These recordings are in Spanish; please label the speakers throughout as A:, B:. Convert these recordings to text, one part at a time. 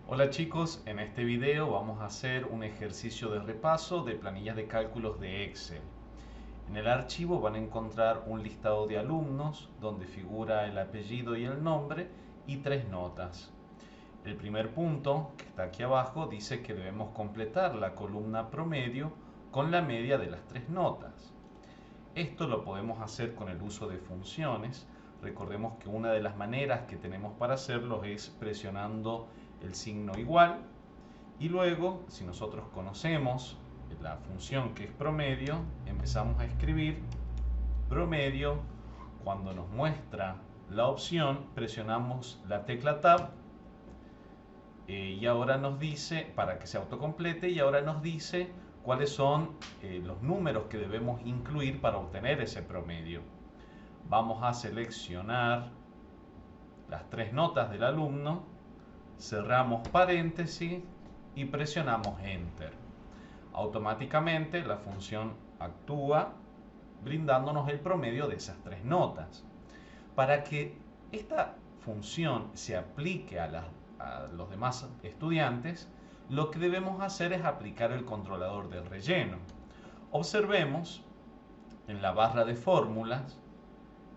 A: Hola chicos, en este video vamos a hacer un ejercicio de repaso de planillas de cálculos de Excel. En el archivo van a encontrar un listado de alumnos donde figura el apellido y el nombre y tres notas. El primer punto, que está aquí abajo, dice que debemos completar la columna promedio con la media de las tres notas. Esto lo podemos hacer con el uso de funciones. Recordemos que una de las maneras que tenemos para hacerlo es presionando el signo igual y luego, si nosotros conocemos la función que es promedio, empezamos a escribir promedio. Cuando nos muestra la opción, presionamos la tecla Tab y ahora nos dice, para que se autocomplete, y ahora nos dice cuáles son los números que debemos incluir para obtener ese promedio. Vamos a seleccionar las tres notas del alumno, cerramos paréntesis y presionamos Enter. Automáticamente la función actúa brindándonos el promedio de esas tres notas. Para que esta función se aplique a los demás estudiantes, lo que debemos hacer es aplicar el controlador de relleno. Observemos en la barra de fórmulas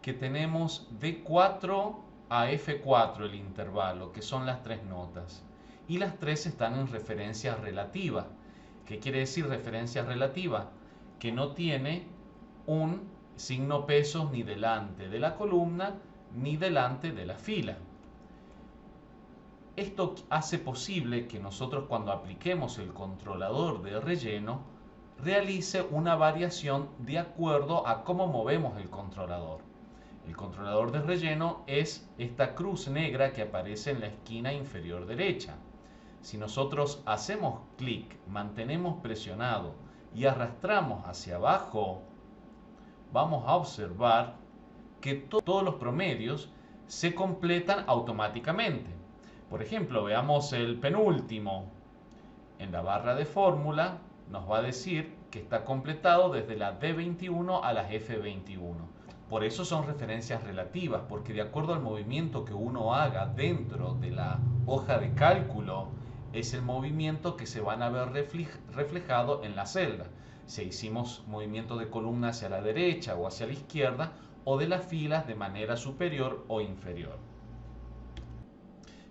A: que tenemos D4 a F4 el intervalo, que son las tres notas, y las tres están en referencia relativa. ¿Qué quiere decir referencia relativa? Que no tiene un signo pesos ni delante de la columna ni delante de la fila. Esto hace posible que nosotros, cuando apliquemos el controlador de relleno, realice una variación de acuerdo a cómo movemos el controlador. El controlador de relleno es esta cruz negra que aparece en la esquina inferior derecha. Si nosotros hacemos clic, mantenemos presionado y arrastramos hacia abajo, vamos a observar que todos los promedios se completan automáticamente. Por ejemplo, veamos el penúltimo. En la barra de fórmula nos va a decir que está completado desde la D21 a la F21. Por eso son referencias relativas, porque de acuerdo al movimiento que uno haga dentro de la hoja de cálculo, es el movimiento que se van a ver reflejado en la celda. Si hicimos movimiento de columna hacia la derecha o hacia la izquierda, o de las filas de manera superior o inferior.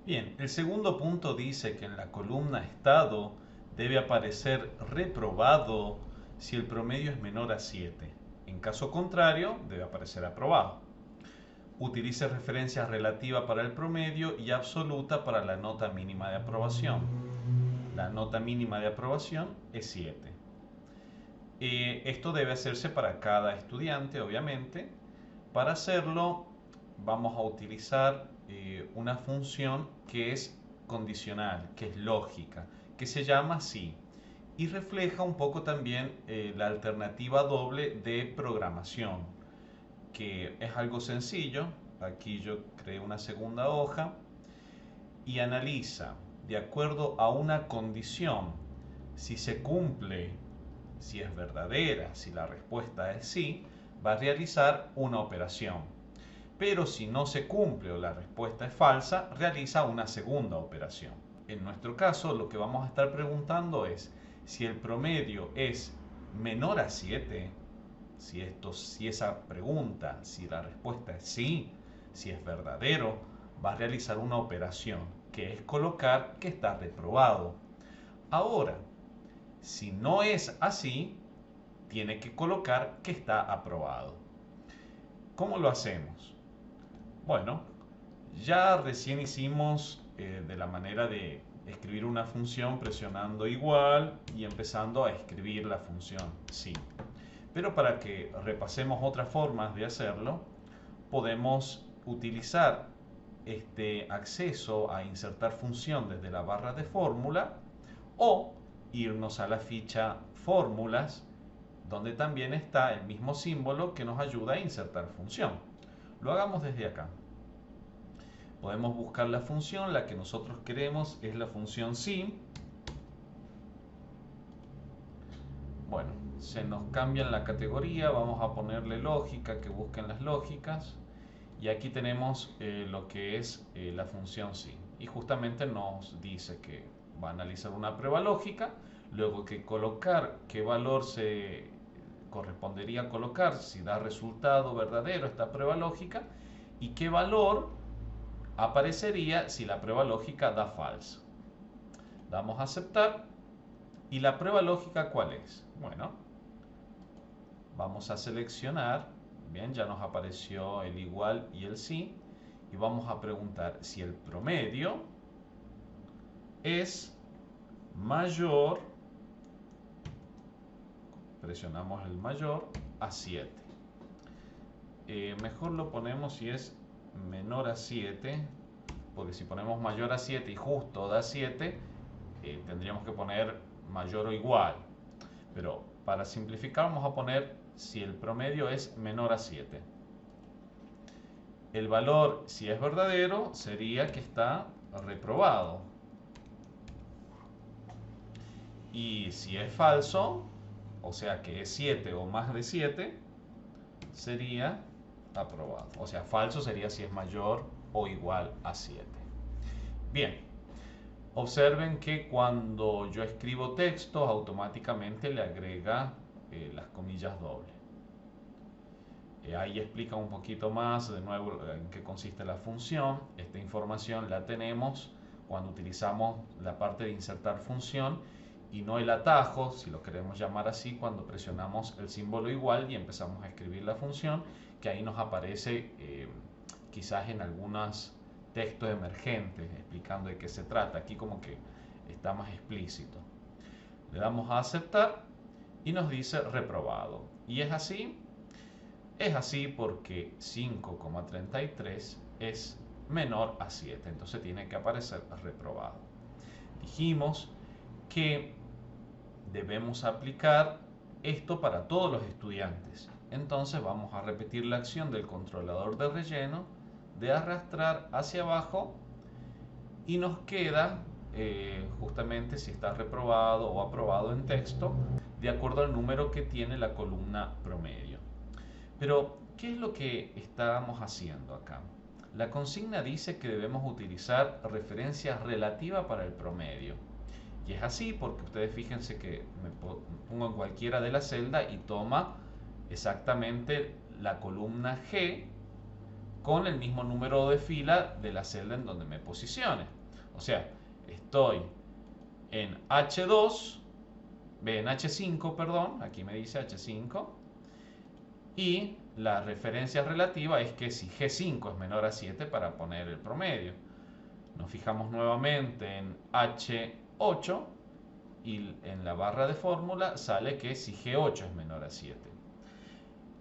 A: Bien, el segundo punto dice que en la columna estado debe aparecer reprobado si el promedio es menor a 7. En caso contrario, debe aparecer aprobado. Utilice referencia relativa para el promedio y absoluta para la nota mínima de aprobación. La nota mínima de aprobación es 7. Esto debe hacerse para cada estudiante, obviamente. Para hacerlo, vamos a utilizar una función que es condicional, que es lógica, que se llama si, y refleja un poco también la alternativa doble de programación, que es algo sencillo. Aquí yo creé una segunda hoja y analiza de acuerdo a una condición si se cumple, si es verdadera, si la respuesta es sí, va a realizar una operación. Pero si no se cumple o la respuesta es falsa, realiza una segunda operación. En nuestro caso, lo que vamos a estar preguntando es si el promedio es menor a 7, si esa pregunta, si la respuesta es sí, si es verdadero, va a realizar una operación, que es colocar que está reprobado. Ahora, si no es así, tiene que colocar que está aprobado. ¿Cómo lo hacemos? Bueno, ya recién hicimos de la manera de escribir una función presionando igual y empezando a escribir la función sí. Pero para que repasemos otras formas de hacerlo, podemos utilizar este acceso a insertar función desde la barra de fórmula o irnos a la ficha fórmulas, donde también está el mismo símbolo que nos ayuda a insertar función. Lo hagamos desde acá. Podemos buscar la función, la que nosotros queremos es la función sí. Bueno, se nos cambia en la categoría, vamos a ponerle lógica, que busquen las lógicas. Y aquí tenemos lo que es la función sí. y justamente nos dice que va a analizar una prueba lógica, luego que colocar qué valor se correspondería colocar si da resultado verdadero esta prueba lógica y qué valor aparecería si la prueba lógica da falso. Damos a aceptar. ¿Y la prueba lógica cuál es? Bueno, vamos a seleccionar, bien, ya nos apareció el igual y el sí, y vamos a preguntar si el promedio es mayor, presionamos el mayor, a 7. Mejor lo ponemos si es menor a 7, porque si ponemos mayor a 7 y justo da 7, tendríamos que poner mayor o igual. Pero para simplificar vamos a poner si el promedio es menor a 7. El valor, si es verdadero, sería que está reprobado. Y si es falso, o sea que es 7 o más de 7, sería aprobado. O sea, falso sería si es mayor o igual a 7. Bien, observen que cuando yo escribo textos, automáticamente le agrega las comillas dobles. Ahí explica un poquito más de nuevo en qué consiste la función. Esta información la tenemos cuando utilizamos la parte de insertar función y no el atajo, si lo queremos llamar así, cuando presionamos el símbolo igual y empezamos a escribir la función, que ahí nos aparece quizás en algunos textos emergentes explicando de qué se trata. Aquí como que está más explícito. Le damos a aceptar y nos dice reprobado. ¿Y es así? Es así porque 5,33 es menor a 7, entonces tiene que aparecer reprobado. Dijimos que debemos aplicar esto para todos los estudiantes. Entonces vamos a repetir la acción del controlador de relleno de arrastrar hacia abajo y nos queda justamente si está reprobado o aprobado en texto de acuerdo al número que tiene la columna promedio. Pero, ¿qué es lo que estamos haciendo acá? La consigna dice que debemos utilizar referencia relativa para el promedio. Y es así porque ustedes fíjense que me pongo en cualquiera de las celdas y toma exactamente la columna G con el mismo número de fila de la celda en donde me posicione. O sea, estoy en H2, en H5, perdón, aquí me dice H5, y la referencia relativa es que si G5 es menor a 7 para poner el promedio. Nos fijamos nuevamente en H8 y en la barra de fórmula sale que si G8 es menor a 7.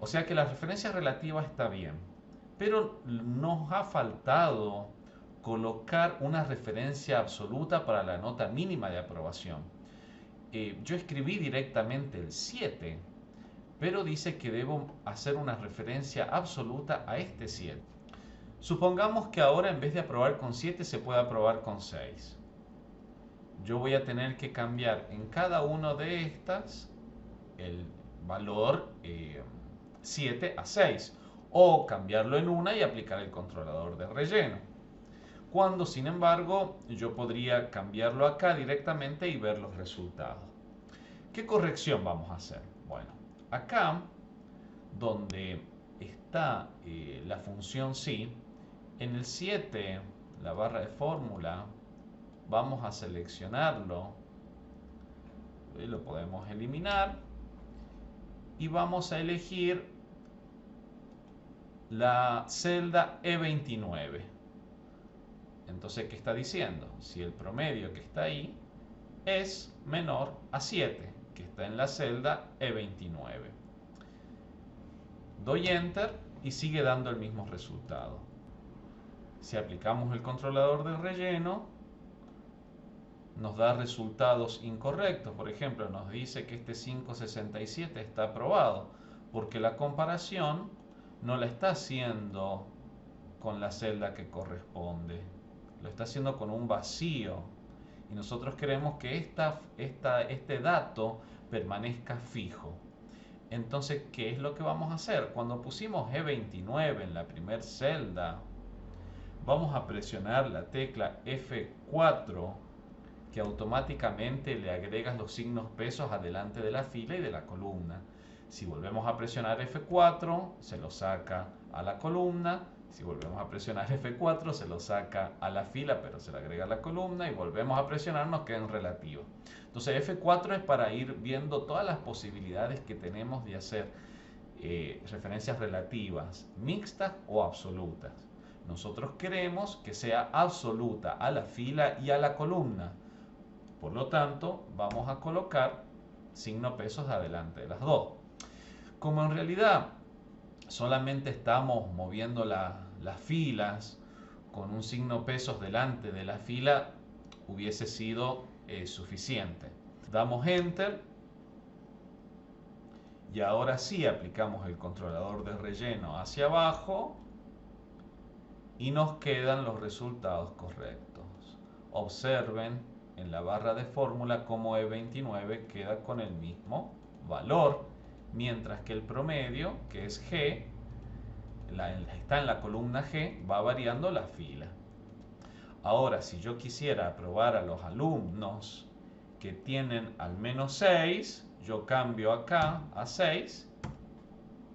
A: O sea que la referencia relativa está bien, pero nos ha faltado colocar una referencia absoluta para la nota mínima de aprobación. Yo escribí directamente el 7, pero dice que debo hacer una referencia absoluta a este 7. Supongamos que ahora en vez de aprobar con 7 se puede aprobar con 6. Yo voy a tener que cambiar en cada una de estas el valor 7 a 6 o cambiarlo en una y aplicar el controlador de relleno. Cuando sin embargo yo podría cambiarlo acá directamente y ver los resultados. ¿Qué corrección vamos a hacer? Bueno, acá donde está la función sí, en el 7, la barra de fórmula, vamos a seleccionarlo, lo podemos eliminar y vamos a elegir la celda E29. Entonces, ¿qué está diciendo? Si el promedio que está ahí es menor a 7, que está en la celda E29. Doy Enter y sigue dando el mismo resultado. Si aplicamos el controlador de relleno, nos da resultados incorrectos. Por ejemplo, nos dice que este 5,67 está aprobado, porque la comparación no la está haciendo con la celda que corresponde. Lo está haciendo con un vacío. Y nosotros queremos que este dato permanezca fijo. Entonces, ¿qué es lo que vamos a hacer? Cuando pusimos E29 en la primera celda, vamos a presionar la tecla F4, que automáticamente le agregas los signos pesos adelante de la fila y de la columna. Si volvemos a presionar F4, se lo saca a la columna. Si volvemos a presionar F4, se lo saca a la fila, pero se le agrega a la columna. Y volvemos a presionar, nos queda en relativo. Entonces F4 es para ir viendo todas las posibilidades que tenemos de hacer referencias relativas, mixtas o absolutas. Nosotros queremos que sea absoluta a la fila y a la columna. Por lo tanto, vamos a colocar signo pesos adelante de las dos. Como en realidad solamente estamos moviendo las filas con un signo pesos delante de la fila, hubiese sido suficiente. Damos Enter y ahora sí aplicamos el controlador de relleno hacia abajo y nos quedan los resultados correctos. Observen en la barra de fórmula como E29 queda con el mismo valor, mientras que el promedio, que es G, está en la columna G, va variando la fila. Ahora, si yo quisiera probar a los alumnos que tienen al menos 6, yo cambio acá a 6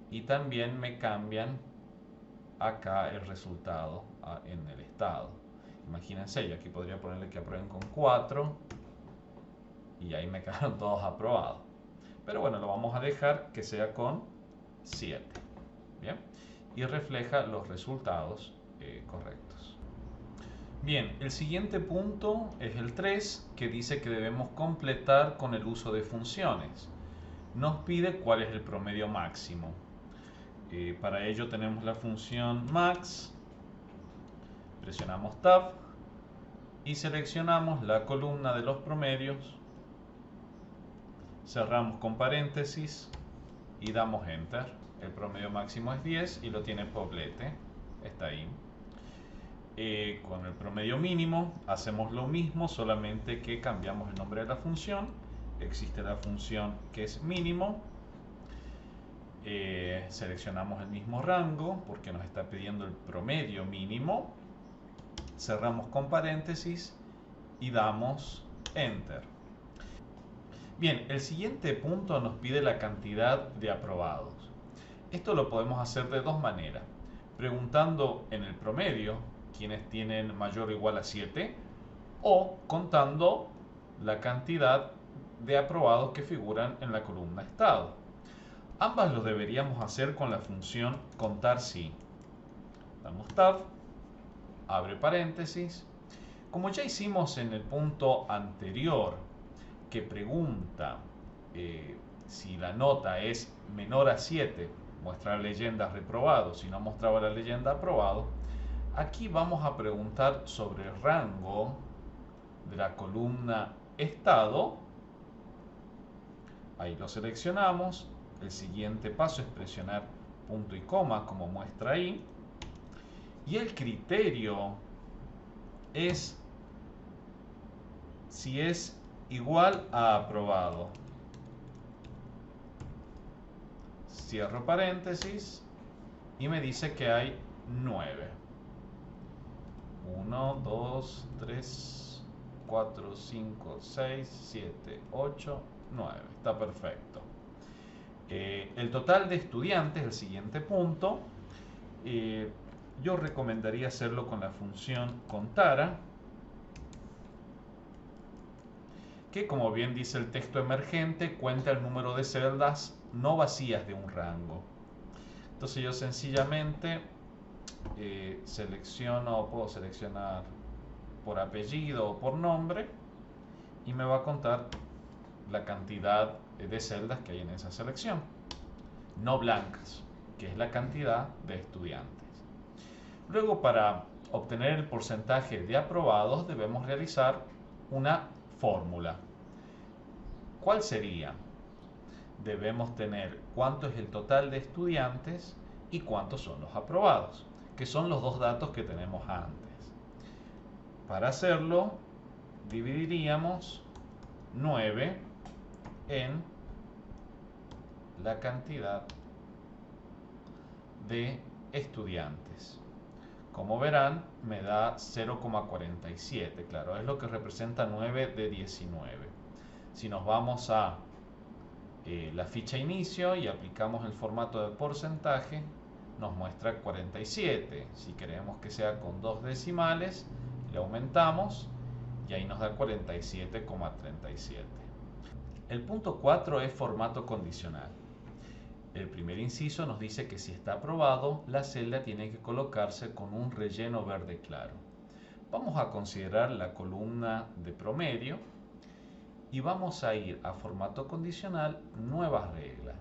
A: y también me cambian acá el resultado en el estado. Imagínense, yo aquí podría ponerle que aprueben con 4 y ahí me quedaron todos aprobados. Pero bueno, lo vamos a dejar que sea con 7. Bien, y refleja los resultados correctos. Bien, el siguiente punto es el 3, que dice que debemos completar con el uso de funciones. Nos pide cuál es el promedio máximo. Para ello tenemos la función max, presionamos Tab y seleccionamos la columna de los promedios, cerramos con paréntesis y damos Enter. El promedio máximo es 10 y lo tiene Poblete, está ahí. Con el promedio mínimo hacemos lo mismo, solamente que cambiamos el nombre de la función. Existe la función que es mínimo. Seleccionamos el mismo rango porque nos está pidiendo el promedio mínimo. Cerramos con paréntesis y damos Enter. Bien, el siguiente punto nos pide la cantidad de aprobados. Esto lo podemos hacer de dos maneras. Preguntando en el promedio quienes tienen mayor o igual a 7 o contando la cantidad de aprobados que figuran en la columna estado. Ambas lo deberíamos hacer con la función contar si. Damos Tab, abre paréntesis. Como ya hicimos en el punto anterior, que pregunta si la nota es menor a 7, muestra la leyenda reprobado, si no mostraba la leyenda aprobado, aquí vamos a preguntar sobre el rango de la columna estado. Ahí lo seleccionamos. El siguiente paso es presionar punto y coma, como muestra ahí. Y el criterio es si es igual a aprobado. Cierro paréntesis y me dice que hay 9. 1, 2, 3, 4, 5, 6, 7, 8, 9. Está perfecto. El total de estudiantes, el siguiente punto, yo recomendaría hacerlo con la función contara, que como bien dice el texto emergente, cuenta el número de celdas no vacías de un rango. Entonces yo sencillamente puedo seleccionar por apellido o por nombre y me va a contar la cantidad de celdas que hay en esa selección, no blancas, que es la cantidad de estudiantes. Luego, para obtener el porcentaje de aprobados, debemos realizar una fórmula. ¿Cuál sería? Debemos tener cuánto es el total de estudiantes y cuántos son los aprobados, que son los dos datos que tenemos antes. Para hacerlo, dividiríamos 9 en la cantidad de estudiantes. Como verán, me da 0,47. Claro, es lo que representa 9 de 19. Si nos vamos a la ficha inicio y aplicamos el formato de porcentaje, nos muestra 47. Si queremos que sea con dos decimales, le aumentamos y ahí nos da 47,37. El punto 4 es formato condicional. El primer inciso nos dice que si está aprobado, la celda tiene que colocarse con un relleno verde claro. Vamos a considerar la columna de promedio y vamos a ir a formato condicional, nuevas reglas.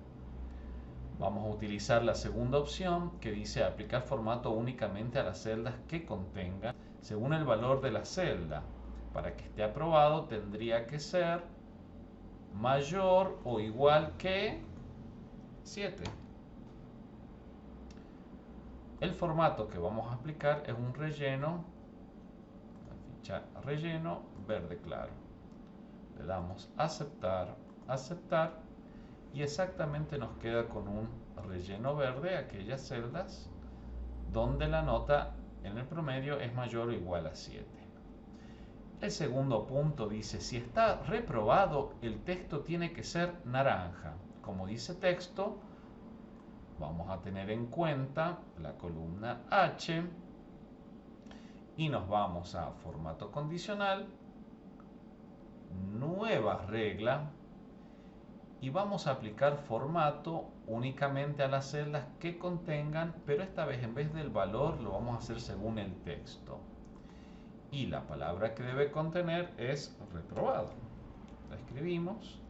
A: Vamos a utilizar la segunda opción que dice aplicar formato únicamente a las celdas que contengan según el valor de la celda. Para que esté aprobado tendría que ser mayor o igual que 7. El formato que vamos a aplicar es un relleno, la ficha relleno verde claro. Le damos aceptar, aceptar y exactamente nos queda con un relleno verde aquellas celdas donde la nota en el promedio es mayor o igual a 7. El segundo punto dice, si está reprobado, el texto tiene que ser naranja. Como dice texto, vamos a tener en cuenta la columna H y nos vamos a formato condicional, nueva regla, y vamos a aplicar formato únicamente a las celdas que contengan, pero esta vez en vez del valor lo vamos a hacer según el texto. Y la palabra que debe contener es reprobado. La escribimos.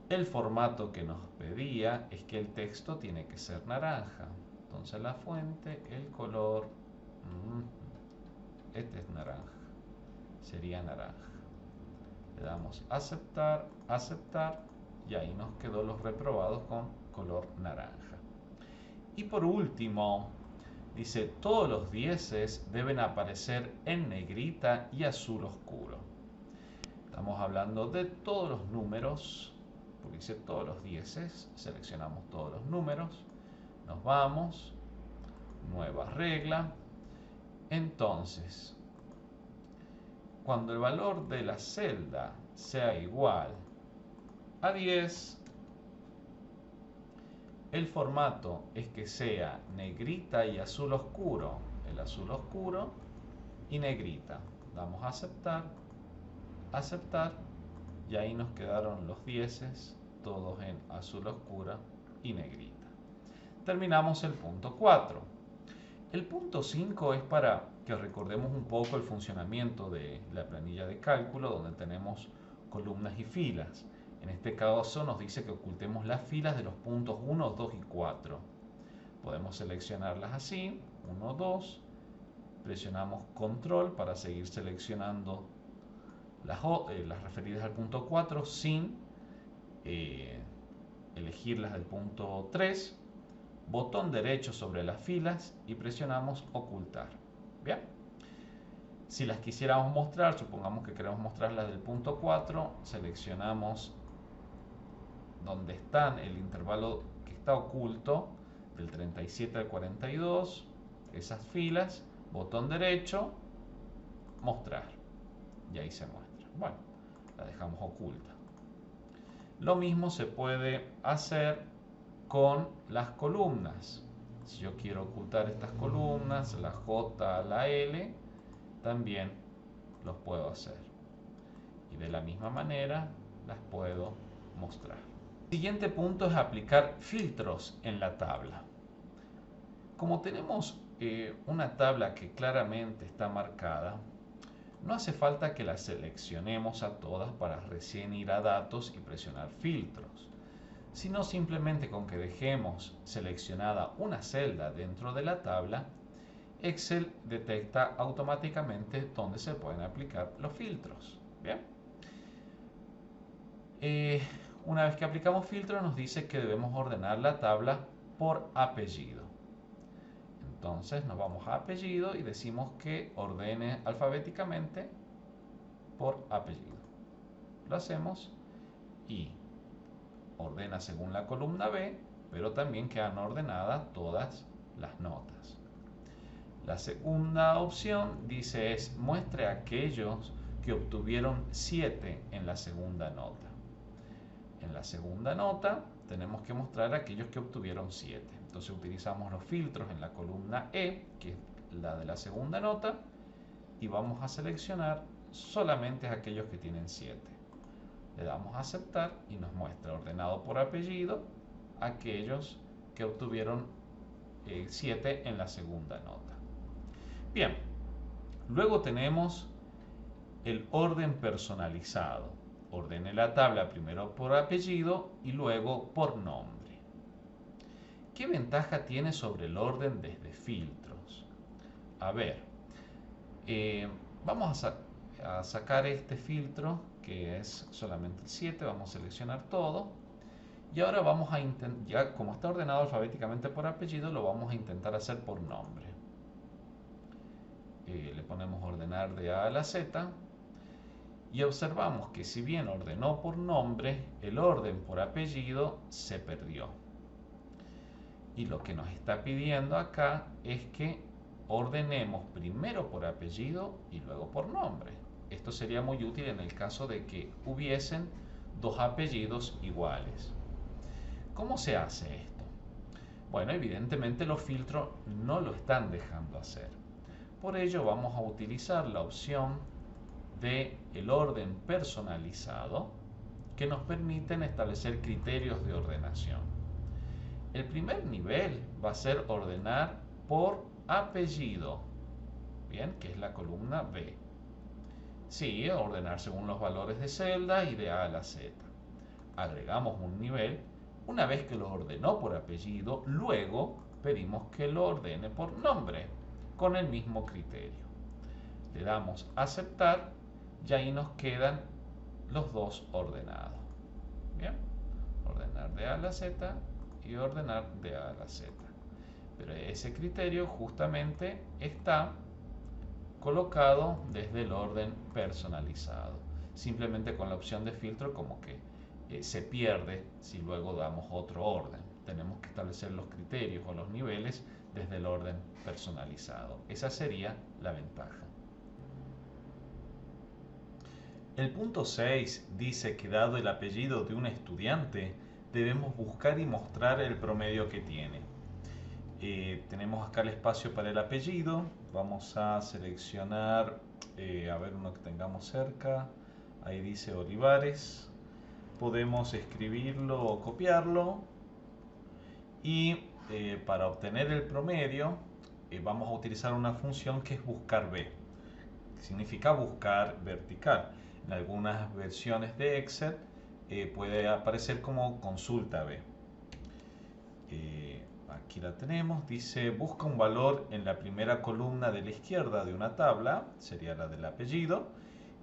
A: El formato que nos pedía es que el texto tiene que ser naranja. Entonces la fuente, el color, este es naranja, sería naranja. Le damos aceptar, aceptar y ahí nos quedó los reprobados con color naranja. Y por último, dice todos los dieces deben aparecer en negrita y azul oscuro. Estamos hablando de todos los números, porque dice todos los dieces, seleccionamos todos los números, nos vamos, nueva regla. Entonces, cuando el valor de la celda sea igual a 10, el formato es que sea negrita y azul oscuro, el azul oscuro y negrita. Damos a aceptar, aceptar y ahí nos quedaron los dieces todos en azul oscura y negrita. Terminamos el punto 4. El punto 5 es para que recordemos un poco el funcionamiento de la planilla de cálculo donde tenemos columnas y filas. En este caso nos dice que ocultemos las filas de los puntos 1, 2 y 4. Podemos seleccionarlas así, 1, 2, presionamos control para seguir seleccionando las referidas al punto 4 sin elegir las del punto 3, botón derecho sobre las filas y presionamos ocultar. Bien, si las quisiéramos mostrar, supongamos que queremos mostrar las del punto 4, seleccionamos donde están el intervalo que está oculto del 37 al 42, esas filas, botón derecho, mostrar y ahí se muestra. Bueno, la dejamos oculta. Lo mismo se puede hacer con las columnas. Si yo quiero ocultar estas columnas, la J, la L, también los puedo hacer. Y de la misma manera las puedo mostrar. El siguiente punto es aplicar filtros en la tabla. Como tenemos una tabla que claramente está marcada, no hace falta que la seleccionemos a todas para recién ir a datos y presionar filtros, sino simplemente con que dejemos seleccionada una celda dentro de la tabla, Excel detecta automáticamente dónde se pueden aplicar los filtros. Bien. Una vez que aplicamos filtros nos dice que debemos ordenar la tabla por apellido. Entonces nos vamos a apellido y decimos que ordene alfabéticamente por apellido. Lo hacemos y ordena según la columna B, pero también quedan ordenadas todas las notas. La segunda opción dice es muestre a aquellos que obtuvieron 7 en la segunda nota. En la segunda nota tenemos que mostrar a aquellos que obtuvieron 7. Entonces utilizamos los filtros en la columna E, que es la de la segunda nota, y vamos a seleccionar solamente a aquellos que tienen 7. Le damos a aceptar y nos muestra ordenado por apellido aquellos que obtuvieron 7 en la segunda nota. Bien, luego tenemos el orden personalizado. Ordene la tabla primero por apellido y luego por nombre. ¿Qué ventaja tiene sobre el orden desde filtros? A ver, vamos a sacar este filtro que es solamente el 7, vamos a seleccionar todo y ahora vamos a intentar, ya como está ordenado alfabéticamente por apellido, lo vamos a intentar hacer por nombre. Le ponemos ordenar de A a la Z y observamos que si bien ordenó por nombre, el orden por apellido se perdió. Y lo que nos está pidiendo acá es que ordenemos primero por apellido y luego por nombre. Esto sería muy útil en el caso de que hubiesen dos apellidos iguales. ¿Cómo se hace esto? Bueno, evidentemente los filtros no lo están dejando hacer. Por ello vamos a utilizar la opción de el orden personalizado que nos permiten establecer criterios de ordenación. El primer nivel va a ser ordenar por apellido, bien, que es la columna B. Sí, ordenar según los valores de celda y de A a la Z. Agregamos un nivel. Una vez que lo ordenó por apellido, luego pedimos que lo ordene por nombre, con el mismo criterio. Le damos aceptar y ahí nos quedan los dos ordenados. Bien, ordenar de A a la Z y ordenar de A a la Z. Pero ese criterio justamente está colocado desde el orden personalizado. Simplemente con la opción de filtro como que se pierde si luego damos otro orden. Tenemos que establecer los criterios o los niveles desde el orden personalizado. Esa sería la ventaja. El punto 6 dice que dado el apellido de un estudiante, debemos buscar y mostrar el promedio que tiene. Tenemos acá el espacio para el apellido. Vamos a seleccionar, a ver uno que tengamos cerca. Ahí dice Olivares. Podemos escribirlo o copiarlo. Y para obtener el promedio, vamos a utilizar una función que es buscar B. Significa buscar vertical. En algunas versiones de Excel puede aparecer como consulta B. Aquí la tenemos, dice busca un valor en la primera columna de la izquierda de una tabla, sería la del apellido,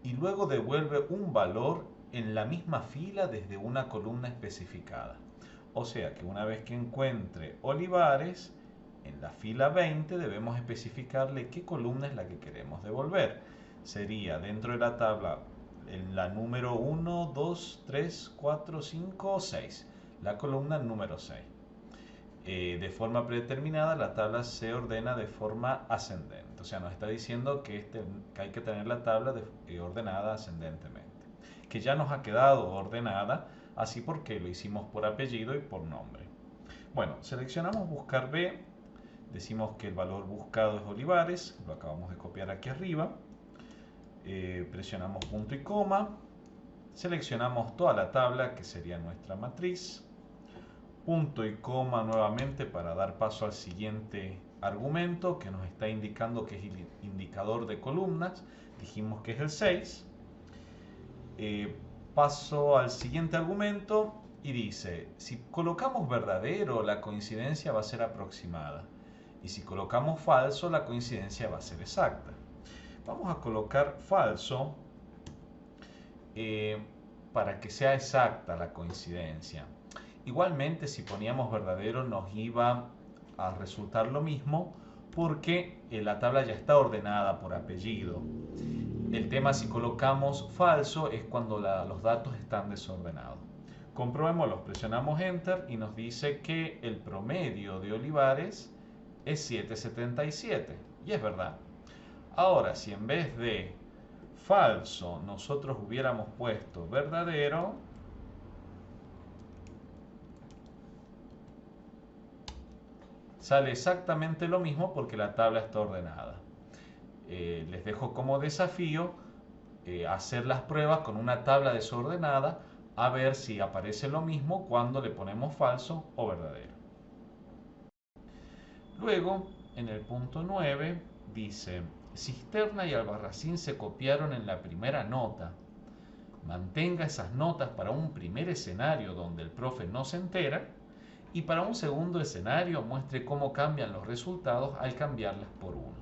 A: y luego devuelve un valor en la misma fila desde una columna especificada. O sea que una vez que encuentre Olivares, en la fila 20 debemos especificarle qué columna es la que queremos devolver. Sería dentro de la tabla en la número 1, 2, 3, 4, 5 o 6, la columna número 6. De forma predeterminada la tabla se ordena de forma ascendente, o sea nos está diciendo que hay que tener la tabla ordenada ascendentemente, que ya nos ha quedado ordenada así porque lo hicimos por apellido y por nombre. Bueno, seleccionamos buscar B, decimos que el valor buscado es Olivares, lo acabamos de copiar aquí arriba, presionamos punto y coma, seleccionamos toda la tabla que sería nuestra matriz, punto y coma nuevamente para dar paso al siguiente argumento que nos está indicando que es el indicador de columnas. Dijimos que es el 6. Paso al siguiente argumento y dice, si colocamos verdadero, la coincidencia va a ser aproximada. Y si colocamos falso, la coincidencia va a ser exacta. Vamos a colocar falso para que sea exacta la coincidencia. Igualmente, si poníamos verdadero nos iba a resultar lo mismo porque la tabla ya está ordenada por apellido. El tema si colocamos falso es cuando los datos están desordenados. Comprobémoslo, presionamos Enter y nos dice que el promedio de Olivares es 7,77. Y es verdad. Ahora, si en vez de falso nosotros hubiéramos puesto verdadero, sale exactamente lo mismo porque la tabla está ordenada. Les dejo como desafío hacer las pruebas con una tabla desordenada a ver si aparece lo mismo cuando le ponemos falso o verdadero. Luego, en el punto 9, dice, Cisterna y Albarracín se copiaron en la primera nota. Mantenga esas notas para un primer escenario donde el profe no se entera y para un segundo escenario muestre cómo cambian los resultados al cambiarlas por uno.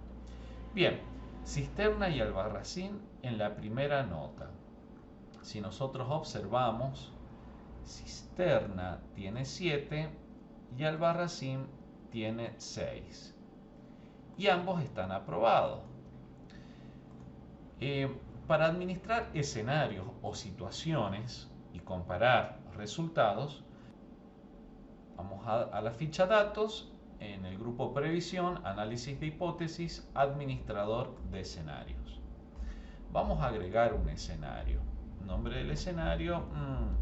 A: Bien, Cisterna y Albarracín en la primera nota. Si nosotros observamos, Cisterna tiene 7 y Albarracín tiene 6. Y ambos están aprobados. Para administrar escenarios o situaciones y comparar resultados, vamos a la ficha datos, en el grupo previsión, análisis de hipótesis, administrador de escenarios. Vamos a agregar un escenario. Nombre del escenario,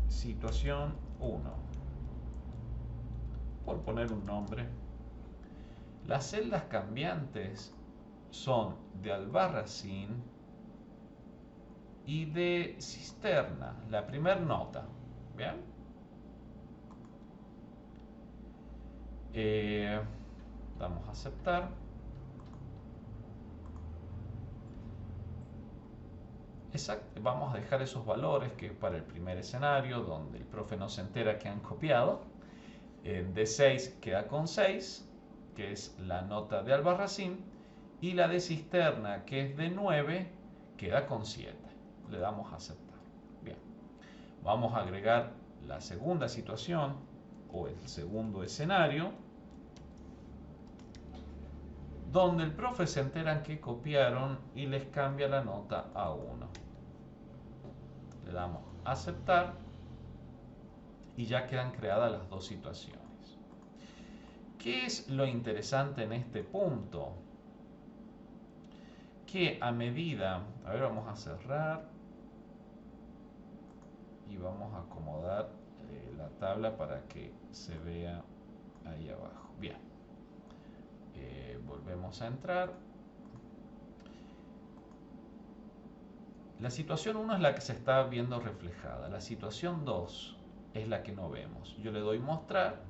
A: situación 1. Por poner un nombre. Las celdas cambiantes son de Albarracín y de Cisterna, la primera nota. ¿Bien? Vamos a aceptar. Exacto, vamos a dejar esos valores que para el primer escenario, donde el profe no se entera que han copiado. De 6 queda con 6, que es la nota de Albarracín, y la de Cisterna, que es de 9, queda con 7. Le damos a aceptar. Bien, vamos a agregar la segunda situación o el segundo escenario, donde el profe se enteran que copiaron y les cambia la nota a 1. Le damos a aceptar y ya quedan creadas las dos situaciones. ¿Qué es lo interesante en este punto? Que a medida, a ver, vamos a cerrar y vamos a acomodar la tabla para que se vea ahí abajo. Bien, volvemos a entrar. La situación 1 es la que se está viendo reflejada. La situación 2 es la que no vemos. Yo le doy mostrar,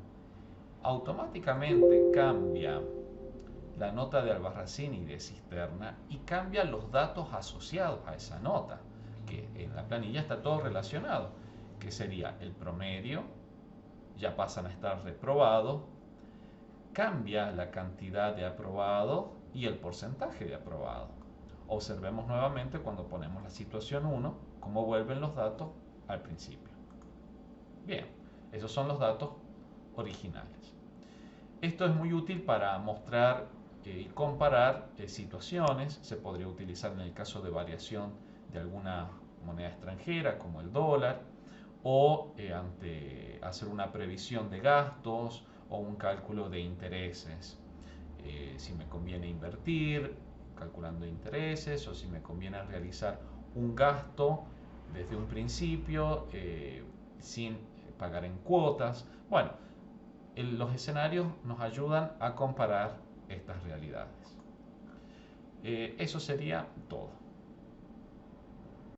A: automáticamente cambia la nota de Albarracín y de Cisterna y cambia los datos asociados a esa nota, que en la planilla está todo relacionado, que sería el promedio, ya pasan a estar reprobados, cambia la cantidad de aprobado y el porcentaje de aprobado. Observemos nuevamente cuando ponemos la situación 1, cómo vuelven los datos al principio. Bien, esos son los datos originales. Esto es muy útil para mostrar y comparar situaciones. Se podría utilizar en el caso de variación de alguna moneda extranjera como el dólar, o ante hacer una previsión de gastos o un cálculo de intereses. Si me conviene invertir calculando intereses, o si me conviene realizar un gasto desde un principio sin pagar en cuotas. Bueno, los escenarios nos ayudan a comparar estas realidades. Eso sería todo.